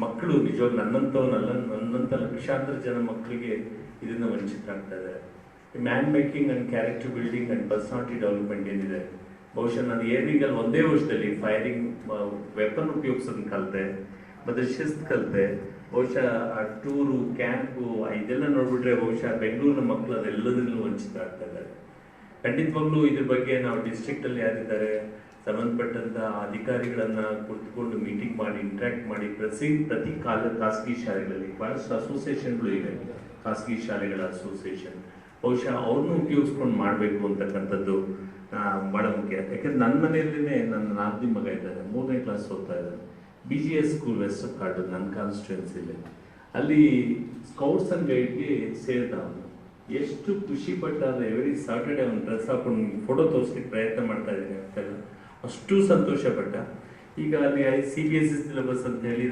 ಮಕ್ಕಳು ನಿಜವಾಗಿ ನನ್ನಂತ ಲಕ್ಷಾಂತರ ಜನ ಮಕ್ಕಳಿಗೆ ಇದನ್ನ ವಂಚಿತರಾಗ್ತಾ ಇದ್ದಾರೆ. Man making and character building and personality development ಏನಿದೆ, ಬಹುಶಃ ನಾನು ಏರಿಂಗ್ ಅಲ್ಲಿ ಒಂದೇ ವರ್ಷದಲ್ಲಿ ಫೈರಿಂಗ್ ವೆಪನ್ ಉಪಯೋಗಿಸೋದನ್ನ ಕಲಿತೆ, ಮತ್ತೆ ಶಿಸ್ತು ಕಲಿತೆ. ಬಹುಶಃ ಆ ಟೂರು ಕ್ಯಾಂಪು ಇದೆಲ್ಲ ನೋಡ್ಬಿಟ್ರೆ ಬಹುಶಃ ಬೆಂಗಳೂರಿನ ಮಕ್ಕಳು ಅದೆಲ್ಲದರಲ್ಲೂ ವಂಚಿತರಾಗ್ತಾ ಇದ್ದಾರೆ. ಖಂಡಿತವಾಗ್ಲೂ ಇದ್ರ ಬಗ್ಗೆ ನಾವು ಡಿಸ್ಟ್ರಿಕ್ಟ್ ಅಲ್ಲಿ ಯಾರಿದ್ದಾರೆ ಸಂಬಂಧಪಟ್ಟಂತ ಅಧಿಕಾರಿಗಳನ್ನ ಕುಳಿತುಕೊಂಡು ಮೀಟಿಂಗ್ ಮಾಡಿ ಇಂಟ್ರಾಕ್ಟ್ ಮಾಡಿ ಪ್ರತಿ ಖಾಸಗಿ ಶಾಲೆಗಳಲ್ಲಿ ಬಹಳಷ್ಟು ಅಸೋಸಿಯೇಷನ್ಗಳು ಇವೆ, ಖಾಸಗಿ ಶಾಲೆಗಳ ಅಸೋಸಿಯೇಷನ್, ಬಹುಶಃ ಅವ್ರನ್ನೂ ಉಪಯೋಗಿಸ್ಕೊಂಡು ಮಾಡಬೇಕು ಅಂತಕ್ಕಂಥದ್ದು ಬಹಳ ಮುಖ್ಯ. ಯಾಕಂದ್ರೆ ನನ್ನ ಮನೆಯಲ್ಲಿನೇ ನನ್ನ ನಾಲ್ಕನೇ ಮಗ ಇದ್ದಾನೆ, 3ನೇ ಕ್ಲಾಸ್ ಓದ್ತಾ ಇದ್ದಾನೆ. BGS ಸ್ಕೂಲ್ ವೆಸ್ಟ್ ಕಾರ್ಡ್ ನನ್ನ ಕಾನ್ಸ್ಟಿಟ್ಯೂನ್ಸಿಲಿ, ಅಲ್ಲಿ ಸ್ಕೌಟ್ಸ್ ಅಂಡ್ ಗೈಡ್ಗೆ ಸೇರಿದ ಅವನು. ಎಷ್ಟು ಖುಷಿ ಪಟ್ಟಾದ್ರೆ ಎವ್ರಿ ಸಾಟರ್ಡೆ ಅವ್ನು ಡ್ರೆಸ್ ಹಾಕೊಂಡು ಫೋಟೋ ತೋರಿಸ್ಲಿಕ್ಕೆ ಪ್ರಯತ್ನ ಮಾಡ್ತಾ ಇದ್ದೀನಿ ಅಂತೆಲ್ಲ, ಅಷ್ಟು ಸಂತೋಷ ಪಟ್ಟ. ಈಗ ಅಲ್ಲಿ CBSE ಸಿಲೆಬಸ್ ಅಂತ ಹೇಳಿ